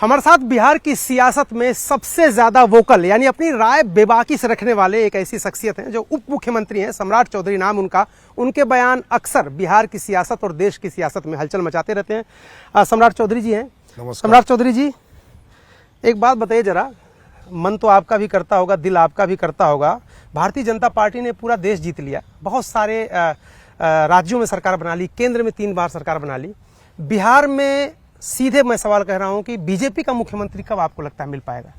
हमारे साथ बिहार की सियासत में सबसे ज्यादा वोकल यानी अपनी राय बेबाकी से रखने वाले एक ऐसी शख्सियत हैं जो उप मुख्यमंत्री हैं, सम्राट चौधरी नाम उनका। उनके बयान अक्सर बिहार की सियासत और देश की सियासत में हलचल मचाते रहते हैं। सम्राट चौधरी जी हैं। सम्राट चौधरी जी, एक बात बताइए जरा, मन तो आपका भी करता होगा, दिल आपका भी करता होगा, भारतीय जनता पार्टी ने पूरा देश जीत लिया, बहुत सारे राज्यों में सरकार बना ली, केंद्र में 3 बार सरकार बना ली। बिहार में सीधे मैं सवाल कह रहा हूं कि बीजेपी का मुख्यमंत्री कब आपको लगता है मिल पाएगा?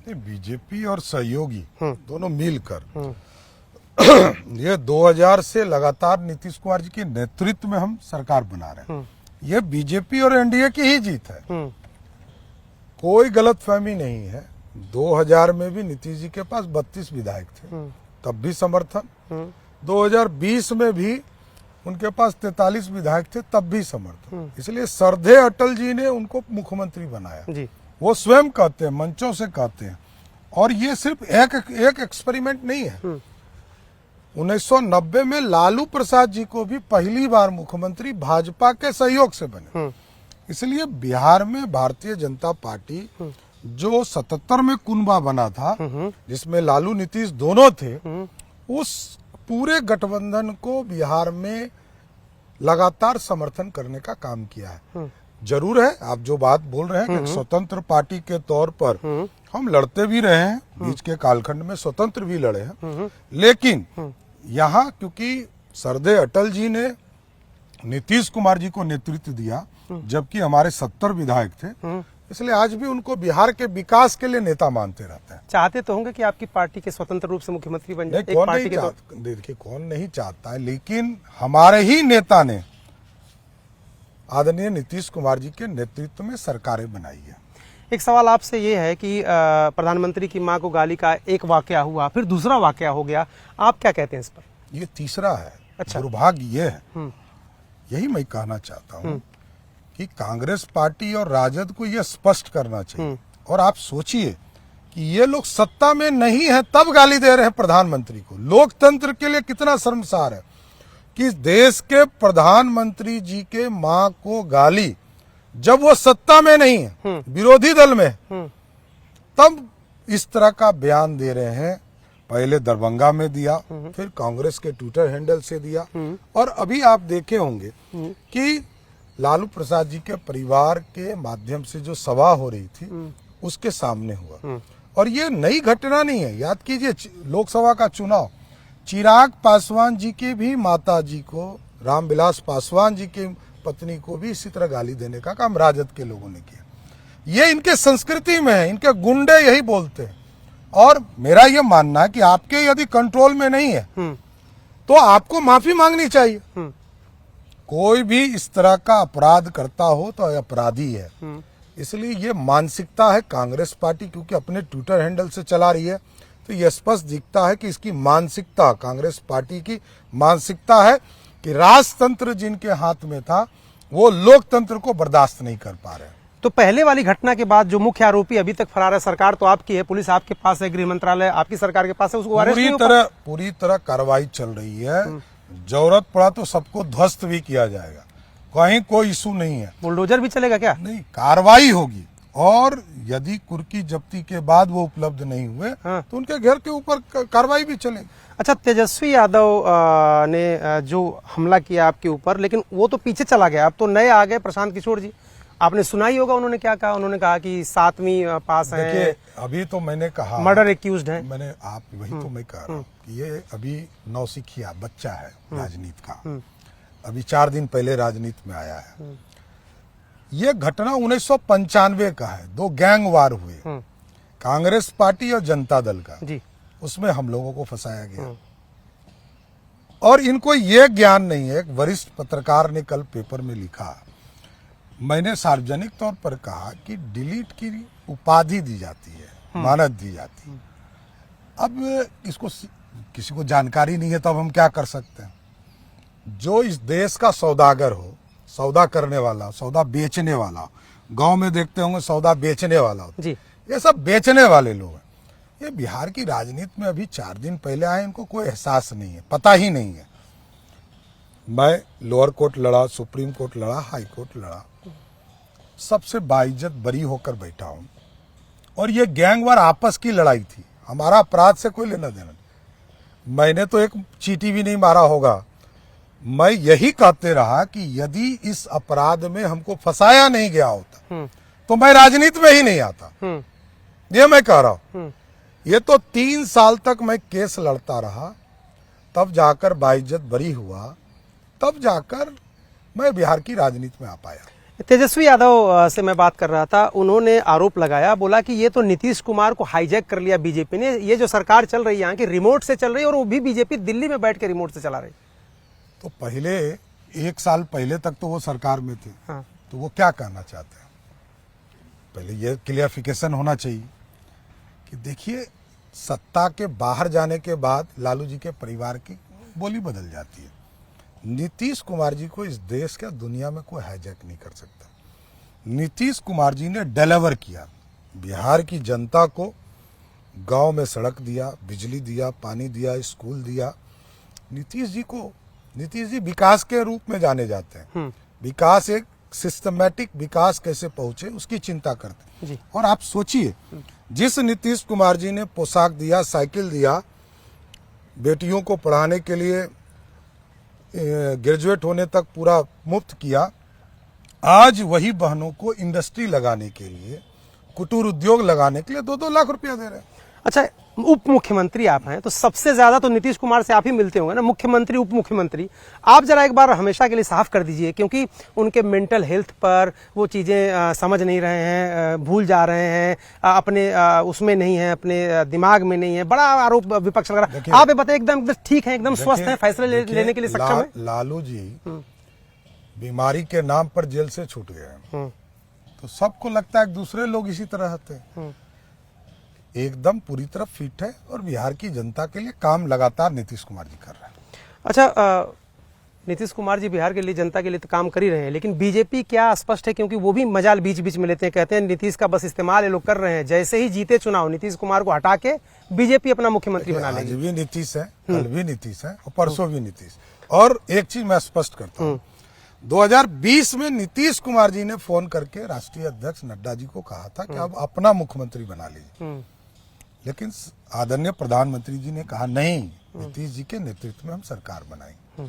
बीजेपी और सहयोगी दोनों मिलकर ये 2000 से लगातार नीतीश कुमार जी के नेतृत्व में हम सरकार बना रहे हैं। ये बीजेपी और एनडीए की ही जीत है, कोई गलतफहमी नहीं है। 2000 में भी नीतीश जी के पास 32 विधायक थे, तब भी समर्थन। 2020 में भी उनके पास 43 विधायक थे, तब भी समर्थन। इसलिए श्रद्धेय अटल जी ने उनको मुख्यमंत्री बनाया जी। वो स्वयं कहते हैं, मंचों से कहते हैं। और ये सिर्फ एक एक्सपेरिमेंट नहीं है। 1990 में लालू प्रसाद जी को भी पहली बार मुख्यमंत्री भाजपा के सहयोग से बने। इसलिए बिहार में भारतीय जनता पार्टी जो 77 में कुनबा बना था, जिसमें लालू नीतीश दोनों थे, उस पूरे गठबंधन को बिहार में लगातार समर्थन करने का काम किया है। जरूर है, आप जो बात बोल रहे हैं कि स्वतंत्र पार्टी के तौर पर हम लड़ते भी रहे हैं, बीच के कालखंड में स्वतंत्र भी लड़े हैं। लेकिन यहाँ क्योंकि श्रद्धेय अटल जी ने नीतीश कुमार जी को नेतृत्व दिया, जबकि हमारे 70 विधायक थे, इसलिए आज भी उनको बिहार के विकास के लिए नेता मानते रहते हैं। चाहते तो होंगे कि आपकी पार्टी के स्वतंत्र रूप से मुख्यमंत्री बन जाए? देखिए, कौन नहीं चाहता है, लेकिन हमारे ही नेता ने आदरणीय नीतीश कुमार जी के नेतृत्व में सरकारें बनाई है। एक सवाल आपसे ये है कि प्रधानमंत्री की मां को गाली का एक वाकया हुआ, फिर दूसरा वाकया हो गया, आप क्या कहते हैं इस पर? ये तीसरा है। अच्छा। दुर्भाग्य ये है, यही मैं कहना चाहता हूँ कि कांग्रेस पार्टी और राजद को यह स्पष्ट करना चाहिए। और आप सोचिए कि ये लोग सत्ता में नहीं है तब गाली दे रहे हैं प्रधानमंत्री को। लोकतंत्र के लिए कितना शर्मसार है कि देश के प्रधानमंत्री जी के मां को गाली, जब वो सत्ता में नहीं है, विरोधी दल में, तब इस तरह का बयान दे रहे हैं। पहले दरभंगा में दिया, फिर कांग्रेस के ट्विटर हैंडल से दिया, और अभी आप देखे होंगे कि लालू प्रसाद जी के परिवार के माध्यम से जो सभा हो रही थी उसके सामने हुआ। और ये नई घटना नहीं है। याद कीजिए, लोकसभा का चुनाव, चिराग पासवान जी के भी माता जी को, रामविलास पासवान जी की पत्नी को भी इसी तरह गाली देने का काम राजद के लोगों ने किया। ये इनके संस्कृति में है, इनके गुंडे यही बोलते हैं। और मेरा ये मानना है कि आपके यदि कंट्रोल में नहीं है तो आपको माफी मांगनी चाहिए। कोई भी इस तरह का अपराध करता हो तो अपराधी है। इसलिए ये मानसिकता है कांग्रेस पार्टी, क्योंकि अपने ट्विटर हैंडल से चला रही है, तो ये स्पष्ट दिखता है कि इसकी मानसिकता, कांग्रेस पार्टी की मानसिकता है कि राजतंत्र जिनके हाथ में था वो लोकतंत्र को बर्दाश्त नहीं कर पा रहे। तो पहले वाली घटना के बाद जो मुख्य आरोपी अभी तक फरार है, सरकार तो आपकी है, पुलिस आपके पास है, गृह मंत्रालय आपकी सरकार के पास है, उसको पूरी तरह कार्रवाई चल रही है। जरूरत पड़ा तो सबको ध्वस्त भी किया जाएगा, कहीं कोई इशू नहीं है। बुलडोजर भी चलेगा क्या? नहीं, कार्रवाई होगी। और यदि कुर्की जब्ती के बाद वो उपलब्ध नहीं हुए तो उनके घर के ऊपर कार्रवाई भी चलेगी। अच्छा, तेजस्वी यादव ने जो हमला किया आपके ऊपर, लेकिन वो तो पीछे चला गया, अब तो नए आ गए, प्रशांत किशोर जी। आपने सुना ही होगा उन्होंने क्या कहा। उन्होंने कहा कि 7वीं पास है। देखिए, अभी तो मैंने कहा मर्डर एक्यूज्ड है। मैंने आप वही तो मैं कह रहा हूँ कि ये अभी नौसिखिया बच्चा है राजनीति का, अभी 4 दिन पहले राजनीति में आया है। ये घटना 1995 का है। 2 गैंग वार हुए, कांग्रेस पार्टी और जनता दल का जी। उसमें हम लोगों को फंसाया गया। और इनको ये ज्ञान नहीं है। एक वरिष्ठ पत्रकार ने कल पेपर में लिखा, मैंने सार्वजनिक तौर पर कहा कि डिलीट की उपाधि दी जाती है, मानद दी जाती है। अब इसको किसी को जानकारी नहीं है, तो अब हम क्या कर सकते हैं? जो इस देश का सौदागर हो, सौदा करने वाला, सौदा बेचने वाला, गांव में देखते होंगे सौदा बेचने वाला जी, ये सब बेचने वाले लोग हैं। ये बिहार की राजनीति में अभी 4 दिन पहले आए, इनको कोई एहसास नहीं है, पता ही नहीं है। मैं लोअर कोर्ट लड़ा, सुप्रीम कोर्ट लड़ा, हाई कोर्ट लड़ा, सबसे बाइज्जत बरी होकर बैठा हूं और ये गैंगवार आपस की लड़ाई थी, हमारा अपराध से कोई लेना देना नहीं। मैंने तो एक चींटी भी नहीं मारा होगा। मैं यही कहते रहा कि यदि इस अपराध में हमको फंसाया नहीं गया होता तो मैं राजनीति में ही नहीं आता। ये मैं कह रहा हूं। ये तो 3 साल तक मैं केस लड़ता रहा, तब जाकर बाइज्जत बरी हुआ, तब जाकर मैं बिहार की राजनीति में आ पाया। तेजस्वी यादव से मैं बात कर रहा था, उन्होंने आरोप लगाया, बोला कि ये तो नीतीश कुमार को हाईजैक कर लिया बीजेपी ने। ये जो सरकार चल रही है यहाँ की रिमोट से चल रही है और वो भी बीजेपी दिल्ली में बैठ के रिमोट से चला रही। तो पहले 1 साल पहले तक तो वो सरकार में थे। हाँ। तो वो क्या कहना चाहते हैं? पहले ये क्लियरिफिकेशन होना चाहिए कि देखिए, सत्ता के बाहर जाने के बाद लालू जी के परिवार की बोली बदल जाती है। नीतीश कुमार जी को इस देश का दुनिया में कोई हाईजैक नहीं कर सकता। नीतीश कुमार जी ने डिलीवर किया बिहार की जनता को, गांव में सड़क दिया, बिजली दिया, पानी दिया, स्कूल दिया। नीतीश जी विकास के रूप में जाने जाते हैं। विकास, एक सिस्टमैटिक विकास कैसे पहुंचे उसकी चिंता करते हैं। और आप सोचिए, जिस नीतीश कुमार जी ने पोशाक दिया, साइकिल दिया, बेटियों को पढ़ाने के लिए ग्रेजुएट होने तक पूरा मुफ्त किया, आज वही बहनों को इंडस्ट्री लगाने के लिए, कुटीर उद्योग लगाने के लिए 2-2 लाख रुपया दे रहे हैं। अच्छा, उप मुख्यमंत्री आप हैं तो सबसे ज्यादा तो नीतीश कुमार से आप ही मिलते होंगे ना, मुख्यमंत्री उप मुख्यमंत्री। आप जरा एक बार हमेशा के लिए साफ कर दीजिए, क्योंकि उनके मेंटल हेल्थ पर वो चीजें समझ नहीं रहे हैं, भूल जा रहे हैं, अपने उसमें नहीं है, अपने दिमाग में नहीं है। बड़ा आरोप विपक्ष लग रहा है। आप ये बताइए, एकदम ठीक है, एकदम स्वस्थ है, फैसले लेने के लिए सक्षम है? लालू जी बीमारी के नाम पर जेल से छूट गए हैं, तो सबको लगता है कि दूसरे लोग इसी तरह रहते हैं। एकदम पूरी तरह फिट है और बिहार की जनता के लिए काम लगातार नीतीश कुमार जी कर रहे हैं। अच्छा, नीतीश कुमार जी बिहार के लिए, जनता के लिए तो काम कर ही रहे हैं, लेकिन बीजेपी क्या स्पष्ट है? क्योंकि वो भी मजाल बीच बीच में लेते हैं, कहते हैं नीतीश का बस इस्तेमाल ये लोग कर रहे हैं। जैसे ही जीते चुनाव, नीतीश कुमार को हटा के बीजेपी अपना मुख्यमंत्री बना लेगी। आज भी नीतीश है, कल भी नीतीश है और परसों भी नीतीश। और एक चीज मैं स्पष्ट करता हूँ, 2020 में नीतीश कुमार जी ने फोन करके राष्ट्रीय अध्यक्ष नड्डा जी को कहा था कि आप अपना मुख्यमंत्री बना लीजिए, लेकिन आदरणीय प्रधानमंत्री जी ने कहा नहीं, नीतीश जी के नेतृत्व में हम सरकार बनाएंगे।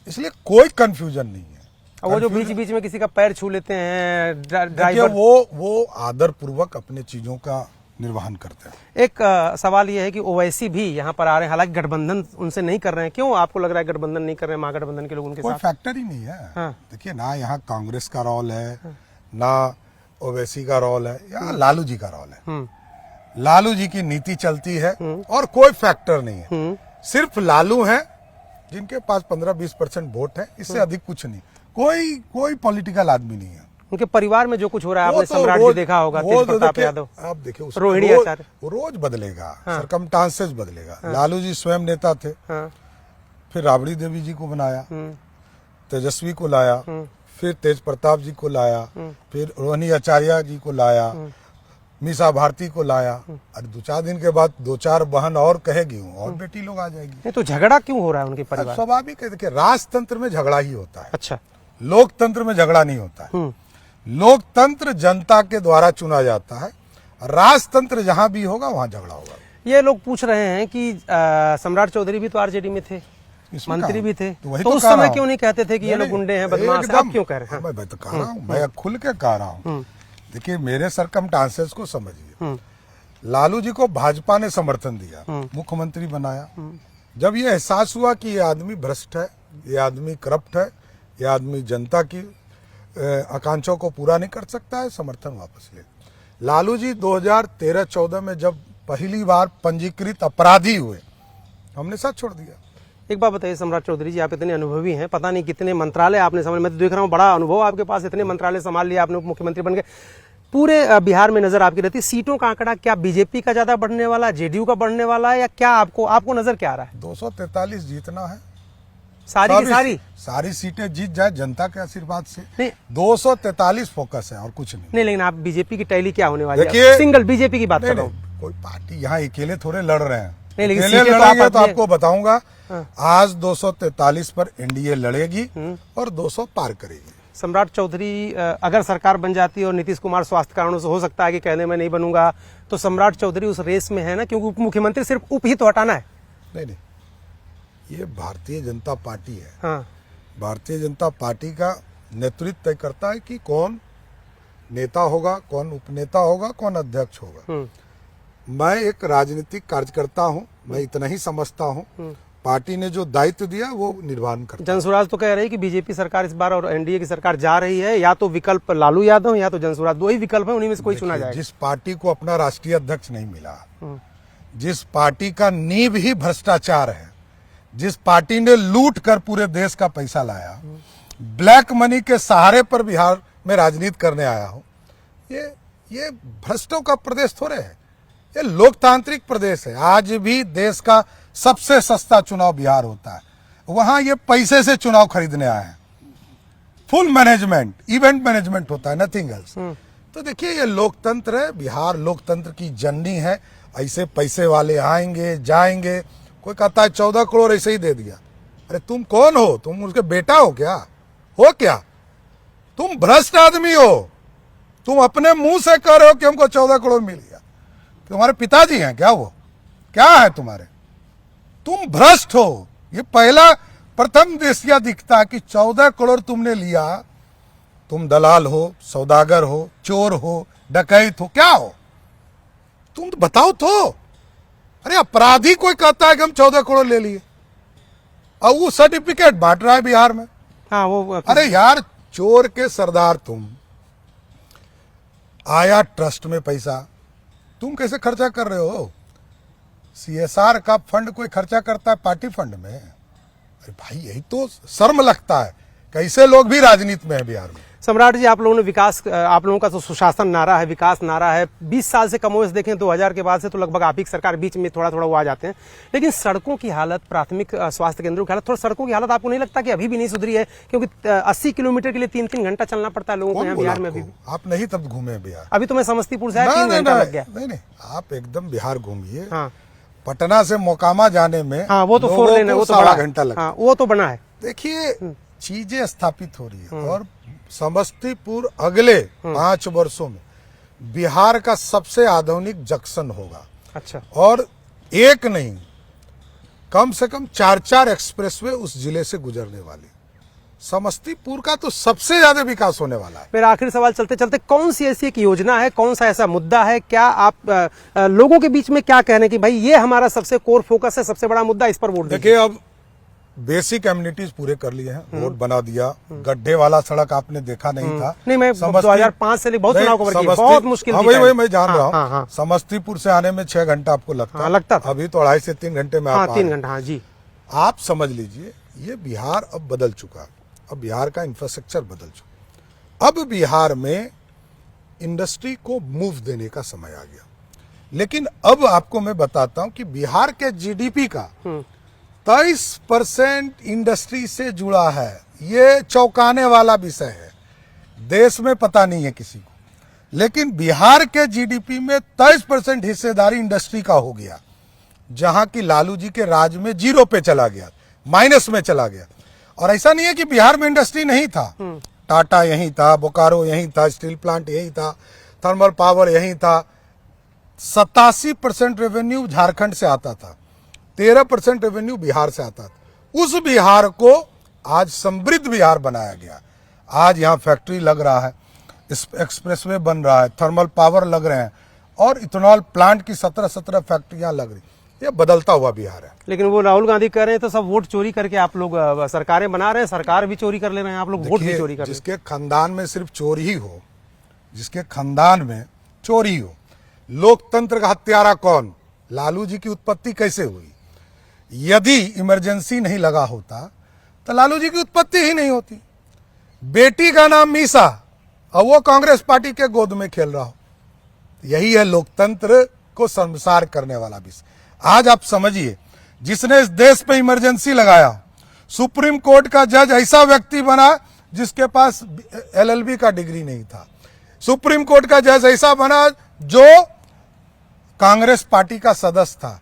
इसलिए कोई कंफ्यूजन नहीं है। वो जो बीच बीच में किसी का पैर छू लेते हैं ड्राइवर, वो आदर पूर्वक अपने चीजों का निर्वहन करते हैं। एक सवाल ये है कि ओवैसी भी यहाँ पर आ रहे हैं, हालांकि गठबंधन उनसे नहीं कर रहे हैं। क्यों आपको लग रहा है गठबंधन नहीं कर रहे हैं महागठबंधन के लोग उनके साथ? कोई फैक्टर ही नहीं है। हाँ। देखिए, ना यहाँ कांग्रेस का रोल है, ना ओवैसी का रोल है, यहाँ लालू जी का रोल है। लालू जी की नीति चलती है और कोई फैक्टर नहीं है। सिर्फ लालू है जिनके पास 15-20% वोट है, इससे अधिक कुछ नहीं। कोई पॉलिटिकल आदमी नहीं है। उनके परिवार में जो कुछ हो रहा है, आपने सम्राट जी देखा होगा, तेज प्रताप यादव, आप देखिए, रोहिणी आचार्य, रोज बदलेगा, सरकमस्टांसेस बदलेगा। लालू जी स्वयं नेता थे, फिर राबड़ी देवी जी को बनाया, तेजस्वी को लाया, फिर तेज प्रताप जी को लाया, फिर रोहिणी आचार्य जी को लाया, मीसा भारती को लाया। और 2-4 दिन के बाद 2-4 बहन और कहेगी और बेटी लोग आ जाएगी। नहीं तो झगड़ा क्यों हो रहा है उनके परिवार? स्वाभाविक है, देखिए, राजतंत्र में झगड़ा ही होता है। अच्छा, लोकतंत्र में झगड़ा नहीं होता है। लोकतंत्र जनता के द्वारा चुना जाता है, राजतंत्र जहां भी होगा वहां झगड़ा होगा। ये लोग पूछ रहे हैं कि सम्राट चौधरी भी तो आरजेडी में थे, मंत्री भी थे, तो उस समय क्यों नहीं कहते थे कि ये लोग गुंडे हैं, बदमाश हैं? आप क्यों कह रहे हैं? मैं तो कह रहा हूँ, मैं खुल के कह रहा हूँ। देखिए, मेरे सरकमस्टांसेस को समझिए। लालू जी को भाजपा ने समर्थन दिया, मुख्यमंत्री बनाया। जब ये एहसास हुआ कि ये आदमी भ्रष्ट है, ये आदमी करप्ट है, ये आदमी जनता की आकांक्षाओं को पूरा नहीं कर सकता है, समर्थन वापस ले। लालू जी 2013-14 में जब पहली बार पंजीकृत अपराधी हुए, हमने साथ छोड़ दिया। एक बात बताइए सम्राट चौधरी जी, आप इतने अनुभवी हैं, पता नहीं कितने मंत्रालय आपने संभाले, मैं तो देख रहा हूँ बड़ा अनुभव आपके पास, इतने मंत्रालय संभाल लिया आपने, उप मुख्यमंत्री बन गए, पूरे बिहार में नजर आपकी रहती। सीटों का आंकड़ा क्या बीजेपी का ज्यादा बढ़ने वाला, जेडीयू का बढ़ने वाला है, या क्या आपको नजर क्या आ रहा है? 243 जीतना है, सारी सीटें जीत जाए जनता के आशीर्वाद से। नहीं, 243 फोकस है और कुछ नहीं। लेकिन आप बीजेपी की टैली क्या होने वाली है? देखिए, सिंगल बीजेपी की बात कर रहा हूँ। कोई पार्टी यहाँ अकेले थोड़े लड़ रहे हैं, लेकिन अकेले लड़ेंगे तो आपको बताऊंगा। आज 243 पर एनडीए लड़ेगी और 200 पार करेगी। सम्राट चौधरी अगर सरकार बन जाती है और नीतीश कुमार स्वास्थ्य कारणों से हो सकता है कि कहने में नहीं बनूंगा, तो सम्राट चौधरी उस रेस में है ना, क्योंकि उप मुख्यमंत्री सिर्फ उप ही तो हटाना है। नहीं, ये भारतीय जनता पार्टी है। हाँ, भारतीय जनता पार्टी का नेतृत्व तय करता है कि कौन नेता होगा, कौन उपनेता होगा, कौन अध्यक्ष होगा। मैं एक राजनीतिक कार्यकर्ता हूं, मैं इतना ही समझता हूं, पार्टी ने जो दायित्व दिया वो निर्वहन करता। जनसुराज तो कह रही है कि बीजेपी सरकार इस बार और एनडीए की सरकार जा रही है, या तो विकल्प लालू यादव या तो जनसुराज, दो ही विकल्प है, उन्हीं में से कोई चुना जाएगा। जिस पार्टी को अपना राष्ट्रीय अध्यक्ष नहीं मिला, जिस पार्टी का नींव ही भ्रष्टाचार है, जिस पार्टी ने लूट कर पूरे देश का पैसा लाया, ब्लैक मनी के सहारे पर बिहार में राजनीति करने आया हूं, ये भ्रष्टों का प्रदेश थोड़े है, ये लोकतांत्रिक प्रदेश है। आज भी देश का सबसे सस्ता चुनाव बिहार होता है, वहां ये पैसे से चुनाव खरीदने आए हैं। फुल मैनेजमेंट, इवेंट मैनेजमेंट होता है, नथिंग एल्स। तो देखिए, ये लोकतंत्र है, बिहार लोकतंत्र की जननी है। ऐसे पैसे वाले आएंगे जाएंगे, कोई कहता है 14 करोड़ ऐसे ही दे दिया। अरे तुम कौन हो? तुम उसके बेटा हो क्या? तुम भ्रष्ट आदमी हो। तुम अपने मुंह से कह रहे हो कि हमको 14 करोड़ मिल गया। तुम्हारे पिताजी हैं क्या? वो क्या है तुम्हारे? तुम भ्रष्ट हो। ये प्रथम दृष्टया दिखता है कि 14 करोड़ तुमने लिया। तुम दलाल हो, सौदागर हो, चोर हो, डकैत हो, क्या हो तुम? तो बताओ तो। अरे अपराधी कोई कहता है कि हम 14 करोड़ ले लिए और वो सर्टिफिकेट बांट रहा है बिहार में। हाँ, वो अरे यार, चोर के सरदार तुम। आया ट्रस्ट में पैसा, तुम कैसे खर्चा कर रहे हो? सीएसआर का फंड कोई खर्चा करता है पार्टी फंड में? अरे भाई, यही तो शर्म लगता है। कैसे लोग भी राजनीति में है बिहार में। सम्राट जी, आप लोगों ने विकास, आप लोगों का तो सुशासन नारा है, विकास नारा है। 20 साल से कमोवेश देखें 2000 के बाद से तो लगभग आप ही की सरकार, बीच में थोड़ा थोड़ा वो आ जाते हैं, लेकिन सड़कों की हालत, प्राथमिक स्वास्थ्य केंद्रों की हालत, थोड़ा सड़कों की हालत आपको नहीं लगता कि अभी भी नहीं सुधरी है? क्योंकि 80 किलोमीटर के लिए 3-3 घंटा चलना पड़ता है लोगों को यहाँ बिहार में अभी। आप नहीं तब घूमे बिहार? अभी तो मैं समस्तीपुर से आया, 3 घंटा लग गया। नहीं, आप एकदम बिहार घूमिए। हाँ, पटना से मोकामा जाने में हाँ, वो तो 4 लेन है, वो तो 1.5 घंटा लगता है। हाँ, वो तो बना है। देखिए, चीजें स्थापित हो रही है और समस्तीपुर अगले 5 वर्षों में बिहार का सबसे आधुनिक जंक्शन होगा। अच्छा। और एक नहीं, कम से कम 4-4 एक्सप्रेसवे उस जिले से गुजरने वाली। समस्तीपुर का तो सबसे ज्यादा विकास होने वाला है। मेरा आखिरी सवाल चलते चलते, कौन सी ऐसी एक योजना है, कौन सा ऐसा मुद्दा है, क्या आप लोगों के बीच में क्या कहने की भाई ये हमारा सबसे कोर फोकस है, सबसे बड़ा मुद्दा, इस पर वोट दीजिए? देखिए, अब बेसिक एम्यूनिटीज पूरे कर लिए हैं, रोड बना दिया, गड्ढे वाला सड़क आपने देखा नहीं था। नहीं, मैं 2005 से बहुत चुनाव कवर किया, बहुत मुश्किल हाँ, थी। वही मैं जान रहा हाँ, हाँ, हूँ। समस्तीपुर से आने में 6 घंटा आपको लगता हाँ, लगता था। अभी तो 2.5 से 3 घंटे में हाँ, आप 3 घंटा। हाँ जी। आप समझ लीजिए, ये बिहार अब बदल चुका। अब बिहार का इंफ्रास्ट्रक्चर बदल चुका। अब बिहार में इंडस्ट्री को मूव देने का समय आ गया। लेकिन अब आपको मैं बताता हूं कि बिहार के जीडीपी का 23% इंडस्ट्री से जुड़ा है। ये चौंकाने वाला विषय है, देश में पता नहीं है किसी को, लेकिन बिहार के जीडीपी में 23% हिस्सेदारी इंडस्ट्री का हो गया, जहां की लालू जी के राज में 0 पे चला गया, माइनस में चला गया। और ऐसा नहीं है कि बिहार में इंडस्ट्री नहीं था। टाटा यहीं था, बोकारो यहीं था, स्टील प्लांट यहीं था, थर्मल पावर यहीं था। 87% रेवेन्यू झारखंड से आता था, 13% रेवेन्यू बिहार से आता था। उस बिहार को आज समृद्ध बिहार बनाया गया। आज यहाँ फैक्ट्री लग रहा है, एक्सप्रेसवे बन रहा है, थर्मल पावर लग रहे हैं और इथेनॉल प्लांट की 17 फैक्ट्रियां लग रही। ये बदलता हुआ बिहार है। लेकिन वो राहुल गांधी कह रहे हैं तो सब वोट चोरी करके आप लोग सरकारें बना रहे हैं, सरकार भी चोरी कर ले रहे हैं, आप लोग वोट भी चोरी कर रहे हैं। जिसके खानदान में सिर्फ चोरी ही हो, जिसके खानदान में चोरी हो, लोकतंत्र का हत्यारा कौन? लालू जी की उत्पत्ति कैसे हुई? यदि इमरजेंसी नहीं लगा होता तो लालू जी की उत्पत्ति ही नहीं होती। बेटी का नाम मीसा और वो कांग्रेस पार्टी के गोद में खेल रहा हो। यही है लोकतंत्र को शर्मसार करने वाला विषय। आज आप समझिए, जिसने इस देश पे इमरजेंसी लगाया, सुप्रीम कोर्ट का जज ऐसा व्यक्ति बना जिसके पास एलएलबी का डिग्री नहीं था। सुप्रीम कोर्ट का जज ऐसा बना जो कांग्रेस पार्टी का सदस्य था,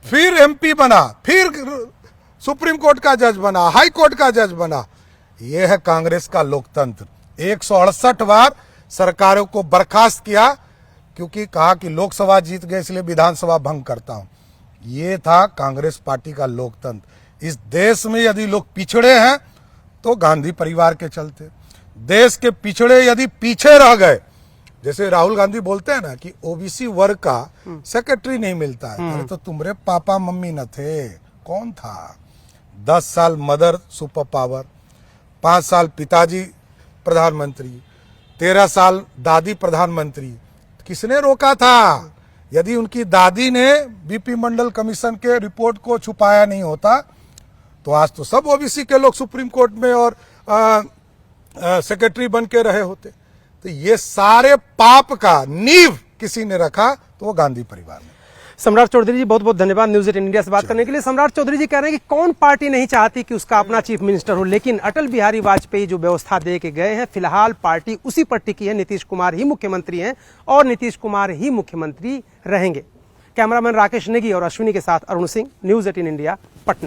फिर एमपी बना, फिर सुप्रीम कोर्ट का जज बना, हाई कोर्ट का जज बना। यह है कांग्रेस का लोकतंत्र। 168 बार सरकारों को बर्खास्त किया, क्योंकि कहा कि लोकसभा जीत गए इसलिए विधानसभा भंग करता हूं। ये था कांग्रेस पार्टी का लोकतंत्र। इस देश में यदि लोग पिछड़े हैं तो गांधी परिवार के चलते, देश के पिछड़े यदि पीछे रह गए, जैसे राहुल गांधी बोलते हैं ना कि ओबीसी वर्ग का सेक्रेटरी नहीं मिलता है, अरे तो तुम्हारे पापा मम्मी न थे, कौन था? 10 साल मदर सुपर पावर, 5 साल पिताजी प्रधानमंत्री, 13 साल दादी प्रधानमंत्री, किसने रोका था? यदि उनकी दादी ने बीपी मंडल कमीशन के रिपोर्ट को छुपाया नहीं होता तो आज तो सब ओबीसी के लोग सुप्रीम कोर्ट में और सेक्रेटरी बन के रहे होते। तो ये सारे पाप का नींव किसी ने रखा तो वो गांधी परिवार ने। सम्राट चौधरी जी बहुत बहुत धन्यवाद न्यूज़ 18 इंडिया से बात करने के लिए। सम्राट चौधरी जी कह रहे हैं कि कौन पार्टी नहीं चाहती कि उसका अपना चीफ मिनिस्टर हो, लेकिन अटल बिहारी वाजपेयी जो व्यवस्था दे के गए हैं, फिलहाल पार्टी उसी पर टिकी है। नीतीश कुमार ही मुख्यमंत्री हैं और नीतीश कुमार ही मुख्यमंत्री रहेंगे। कैमरामैन राकेश नेगी और अश्विनी के साथ अरुण सिंह, न्यूज़ 18 इंडिया, पटना।